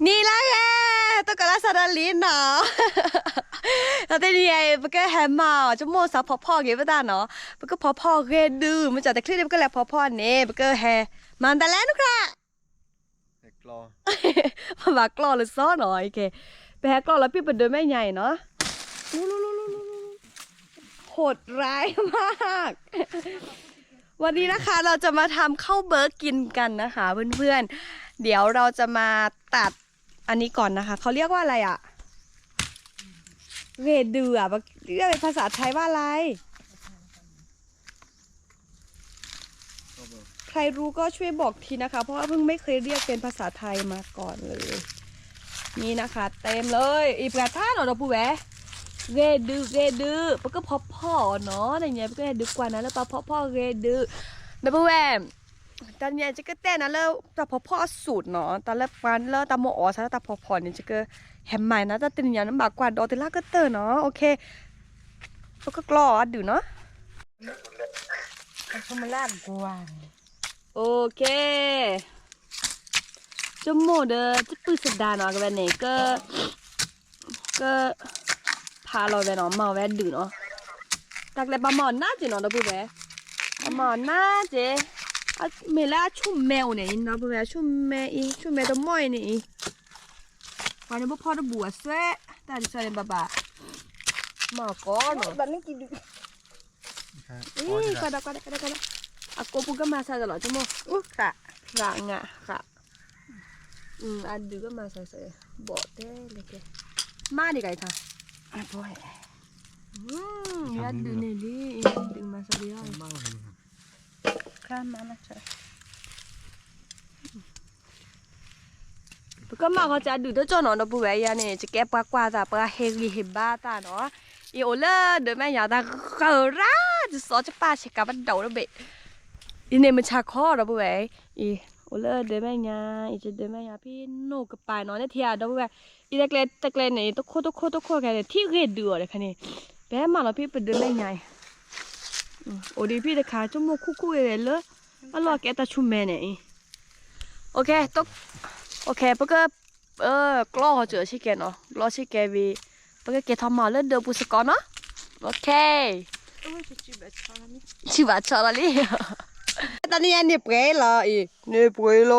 นี่ละไงตัวกระสาดลิ้นเนาะแล้วแต่นี่ไอ้พวกแกแฮมมาจะโม่สาวพ่อเกี่ยวกับตาเนาะพวกก็พ่อเกดื้อมันจะแต่คลิปนี้พวกก็แหละพ่อเนี่ยพวกก็แฮมันแต่แล้วนุกระกลอมันมากล้อหรือซ้อหน่อยโอเคไปแฮกล้อแล้วพี่เป็นเดินแม่ใหญ่เนาะโหดร้ายมาก วันนี้นะคะเราจะมาทำข้าวเบิร์กกินกันนะคะเพื่อนๆเดี๋ยวเราจะมาตัดอันนี้ก่อนนะคะเขาเรียกว่าอะไรอะเรดเดือเรียกเป็นภาษาไทยว่าอะไรใครรู้ก็ช่วยบอกทีนะคะเพราะว่าเพิ่งไม่เคยเรียกเป็นภาษาไทยมาก่อนเลยนี่นะคะเต็มเลยอีกประท่านเราปูแหวเรดือปก็พ่อเนาะในเนี้ยก็ดึกกว่านั้นแล้วพ่อเรดือนะปูแหวตอนเนี้ยจะก็แต่นะแล้วแต่พ่อสูตรเนาะตอนแรกวันแล้วตาโมอ๋อซะแต่พ่อเนี่ยจะก็แฮมใหม่นะแต่ตินยาน้ำบากกว่าดอเตล่าก็เตอร์เนาะโอเคแล้วก็กรอดูเนาะเขามาลาดกวางโอเคจมูกเด้อจะปื้สดาเนาะกับเนี่ยก็พาเราไปเนาะมาแวะดูเนาะตักเลยปลาหมอนน่าจะเนาะเราพูดไปปลาหมอนน่าจะเมล่าชุ่มแมวเนี่ยเนาะพูดไปชุ่มแมอีชุ่มแมตัวม้อยนี่วันนี้พ่อจะบวชแซ่แต่ดิฉันเป็นบ้าหมอก้อนเนาะบันนี่กินดูก็ได้อะโกปุก็มาใส่ตลอดชั่วโมงค่ะงะค่ะอันดูก็มาใส่บอกได้เลยแกมาดิไก่ท่าบ่อยยัดดูเนี่ยดิดึงมาซะเดียวข้ามมาใช่ก็มาเขาจะดูตัวจอนเนาะบุ้ยยาเนี่ยจะแก้ปากว่าแต่ปากเฮลิบ้าตาเนาะอีโอเลเดินแม่ยาตาเกอร่าจะสอจะป้าเช็คกับเดาแล้วเบะอีเนี่ยมันชาคอเนาะบุ้ยอีโอเลเดินแม่ยาอีจะเดินแม่ยาพี่โนกับปายเนาะเนี่ยเทียเนาะบุ้ยอีตะเกลเนี่ยตุกโคกันเนี่ยที่เรดเดือดเลยค่ะเนี่ยแม่มาแล้วพี่เป็นเดินแม่ยาโอ้ดีพี่ตะขาจมูกคู่เลยเลยอร่อยแกตาชุ่มแม่เนี่ยโอเคตุกโอเคปก็กล้อเจอชิเกนเนาะกล้อชิเกวีปก็เกทำมาแล้วเดินปุสกอนเนาะโอเคชิบะชอลลี่ตอนนี้เนี่ยเปรย์ละอีเนี่ยเปรย์โล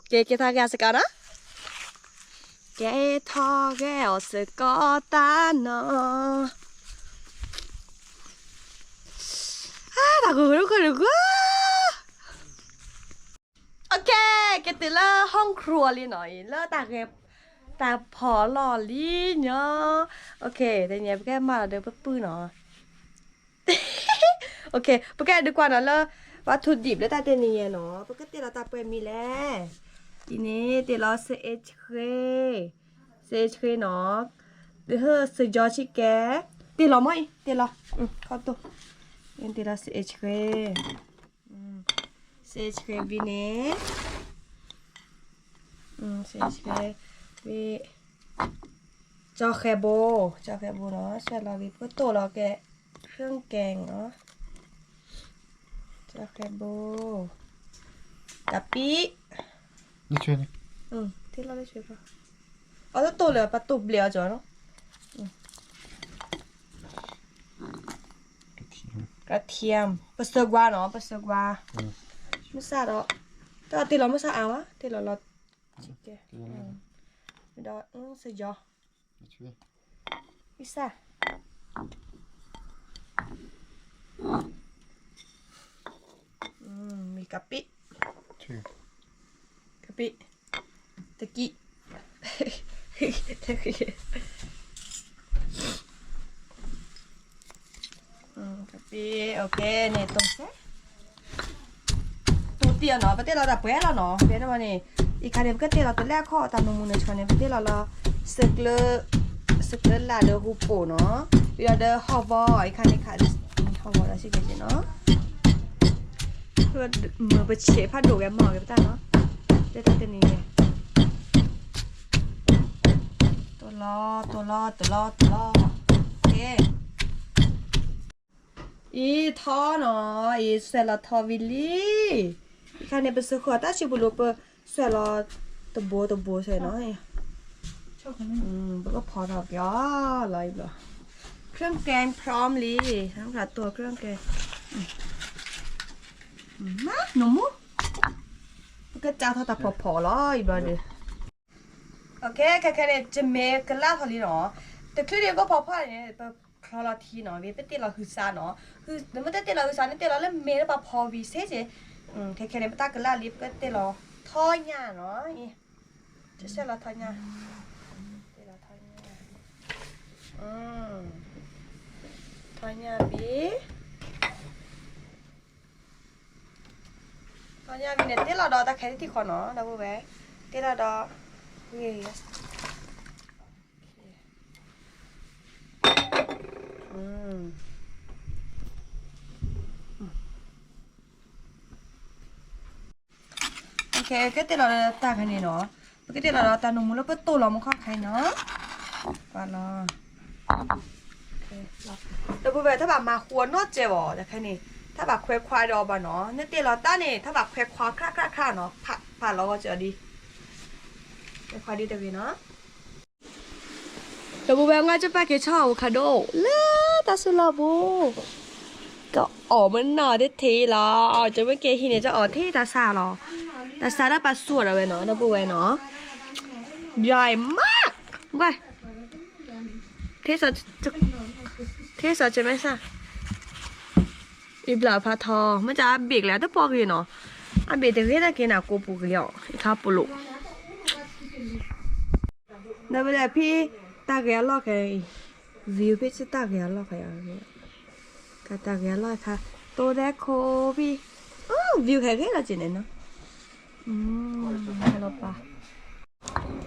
เกทาแกสกอนะเกทาแกสกอตาเนาะตากูรู้โอเคเกติเลอร์ห้องครัวเลยหน่อยเลอตาเก็บตาพอหล่อลี่เนาะโอเคแต่เนี้ยแกมาเดี๋ยวปื้อเนาะโอเคพวกแกดีกว่านะเลอวัตถุดิบแล้วตาเตนี่เนาะพวกแกเตเราตาเปิดมีแล้วทีนี้เตเราเซชเคเนาะเดี๋ยวเซจอชิแกเตเราไม่เตเราเข้าตัวเตเราเซชเคSeçke bine. Seçke vi. Chakeboเนาะใช่เราวิก็ตัวเราแกเครื่องแกงเนาะChakeboกะปินี่ช่วยนี่ที่เราได้ช่วยป่ะเอาตัวเหลือปลาตุบเหลียวจ้ะเนาะกระเทียมปลาเสือกวาเนาะปลาเสือกวาไม่ทราบหรอกแต่ตีเราไม่ทราบเอาวะตีเราชิคเก้ไม่ได้เสียจอไม่ทราบมีกะปิกะปิตะกี้กะปิโอเคเนี่ยตรงใช่เตียเนาะประเทศเราดับเบิ้ลแล้วเนาะเป็นวันนี้อีกครั้งเดียวก็เตียเราตัวแรกข้อตามมุมในชนในประเทศเราสึกเลยลาเดอฮูโปเนาะเวลาเดอฮาวาอีกครั้งนี้ค่ะฮาวาแล้วใช่ไหมเนาะเพื่อมือไปเชฟผ้าดูแกหมอกันตั้งเนาะได้ตั้งแต่นี้ตัวล้อโอเคอีท่อเนาะอีเซลาทอวิลลี่คันเนี่ยเป็นสุขภาพชิบุโรเป ใส่รอตะโบใส่น้อย ชอบกันไหม แล้วก็พอดอกย่ออะไรบ่เครื่องแกงพร้อมลีทั้งหลายตัวเครื่องแกงมาหนูมุก็จ้าเท่าตาพอๆเลยบ่เด้อโอเคแค่เนี่ยจะเมกันล่าทอลีเนาะแต่คือเดียวก็พอเนี่ยคลอราทีเนาะเวเป็นติเราคือซาเนาะคือเดี๋ยวมันติเราคือซาเนี่ยติเราเล่นเมแล้วพอวีเซ่เจแค่เนี่ยมันตากันล่าลิฟก็ติเราทอหญ้าเนาะจะใช่เราทอหญ้าTanya bi này tiết là đó ta khai thì khó nó đâu bé tiết là đó yes ok cái tiết là ta khai này nó cái tiết là đó ta nung muốn nó bắt tô lòng một khó khai nó và nóเดี๋ยวถ้าแบบมาควรนอดเจ็บแต่แค่นี้ถ้าแบบควายดอกบ่เนาะเนี่ยเตี๋ยเราต้าเนี่ยถ้าแบบควายคร่าเนาะผ่านเราก็จะดีควายดีแต่วีเนาะเดี๋ยวแบบง่ายจะไปเกชออะโวคาโดเล่ตาสุลาบูก็อ๋อมันหน่อได้ทีหรอจะไม่เกทีเนี่ยจะอ๋อที่ตาซาหรอตาซาได้ปลาสวดเอาไว้เนาะนะบูไว้เนาะใหญ่มากไปเทสจะไหมซะอีบลาพาทอมันจะเบรกแล้วแต่พอกินเนาะอันเบรกแต่เรื่องกินอ่ะกูปูกเลี้ยวข้าวปูลุนั่นเวลาพี่ตาเกียร์ลอกไงวิวพี่จะตาเกียร์ลอกไงก็ตาเกียร์ลอกค่ะตัวแรกโคพี่วิวแค่แค่ละจีนเนาะฮัลโหลป้า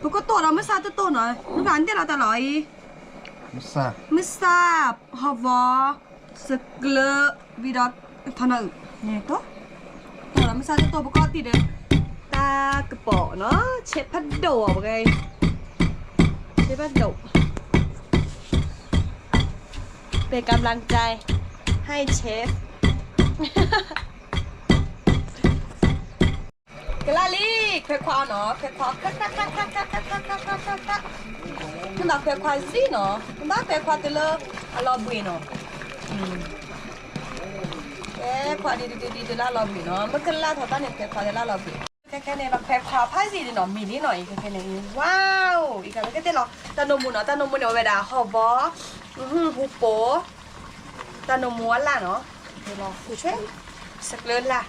พวกก็ตัวเราไม่ทราบตัวหน่อยนึกว่าอันเดียวเราตลอดMusa. Mesap, hava, segala vidat tanah. Ni tu. Kalau misalnya tu bukan tidak, ta kepok, no, cep padu apa kay? Cep padu. เป็นกำลังใจให้เชฟกะลาลีเควควาเนาะเควควาคักคุณดาเควควาซีเนาะคุณดาเควควาเตลอลอบุยเนาะเควควาดีเตลอลอบุยเนาะมันกะลาทอตาเนี่ยเควควาเตลอลอบุยแค่เนี่ยเราเควควาพายซีเนาะมีนิดหน่อยแค่เนี่ยว้าวอีกแล้วก็เตลอตาโนมุเนาะตาโนมุเนาะเวลาฮอบอฮูโปตาโนมัวล่ะเนาะเดี๋ยวรอผู้ช่วยสักเลินล่ะ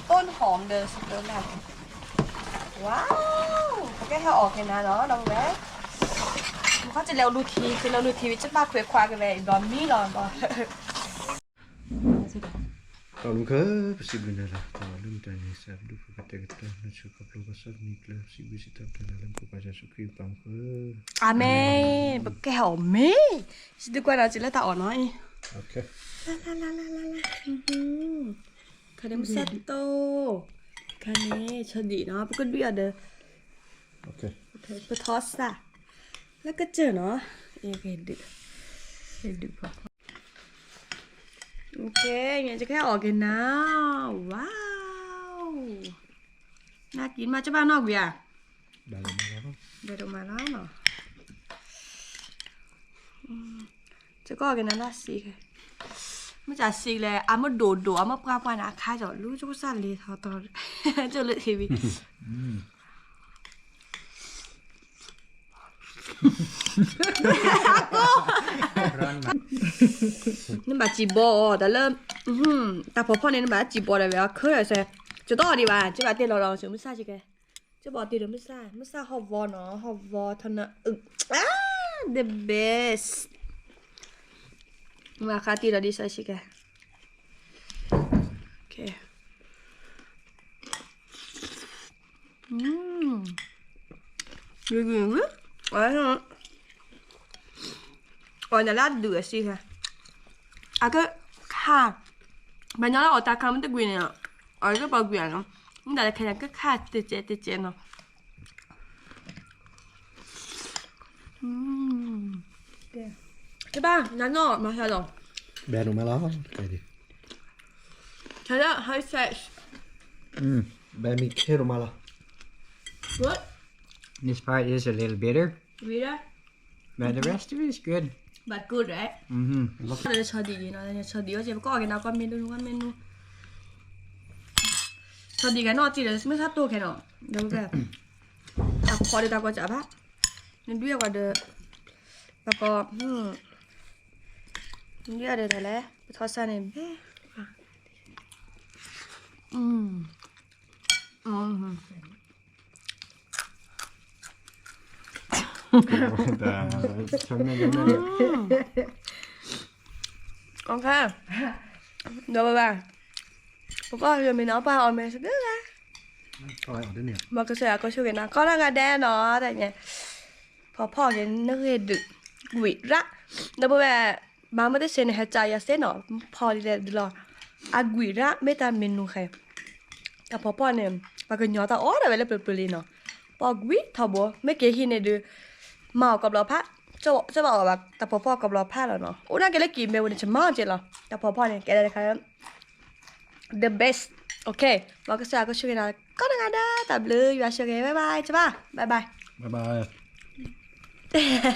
ต้นหอมเดินสักเลินล่ะว้าวแกให้ออกกันนะเนาะน้องแบ๊มันเขาจะเร็วรูทีคือเร็วรูทีวิจิตรบ้าเควควากันเลยดอนมี่หรอก่อน Kalau ke bersibuk lah. Kalau tanya saya dulu kata-kata nak cakap lokasi ni kelab sibuk siap dalam kepada sukri bangke. อาเมนแกหอมเม่สิดูกว่าเราจะเล่นตาอ่อนน้อย Okay. คาเดมซัตโตคาเนชดีเนาะปกติอ่ะเด้อ Okay. ปะทอสอะแล้วก็เจอเนาะเอเคดึกพอโอเคงั้นจะแค่ออกกันนะว้าวน่ากินมาจะบ้านนอกเบียร์ Dalam apa? เดี๋ยวมาแล้วเนาะจะก็ออกกันนะล่ะสิไม่จ่าสิเลยอามาโดอามาปลานะข้าจะรู้จุกสั่นเลยทอตอนจะเลยทีวี你把鸡包的了，大婆婆呢？你把鸡包的不要抠了噻，就到底吧，就把电脑上什么啥去个，就把电脑没啥好玩呢，好玩它呢，the best，我看电脑的啥去个，OK，有个，哎呀。我那拉ดือสิค่ะอ่ะก็ค่ะบรรยากาศออกตาคำมันตะกุยเนี่ยอ๋อก็บอกกุยเนาะนี่แต่ละแค่ก็ค่ะเตเนาะใช่ป่ะนั่นเนาะมาใช่หรอ Baru malah kali. ใช่แล้วให้เสร็จ Börjar mitt heromalla. Good This part is a little bitter, Vida but the rest of it is good. but good right Mm-hmm. để cho đi nó cho đi có chỉ có cái nào con menu cho đi cái nó chỉ là mới sát tô cái nó đâu cái àพอได้ตาก็จะปะนี่ด้วยกว่าเด้อแล้วก็นี่ด้วยเด้อแหละไปทอดซะนี่โอเคเดี๋ยวไปPapa giờ mình nói ba ở mình sẽ biết ra Oj, ja, den är. mà cái sợi có cái nào có là cái đen nó tại nhỉ papa cái nó cái được quỷ ra nó bây giờ ba mới thấy này chạy ra xe nó papa đi lên lo à quỷ ra mấy ta mình nuôi khai à papa này và cái nhỏ ta ó là vậy là bự bự nó papa quỷ thằng bố mấy cái khi này được màuกับเราผ้าจะบอกว่าแต่papaกับเราผ้าแล้วเนาะโอ้น่าแกเล่นกี่เมลวันนี้จะมาเจ๋งเหรอแต่papaเนี่ยแกได้ครับthe best ok và cái sao có chuyện nào có được ada tạm lư và chuyện bye bye chứ ba bye bye Bye bye.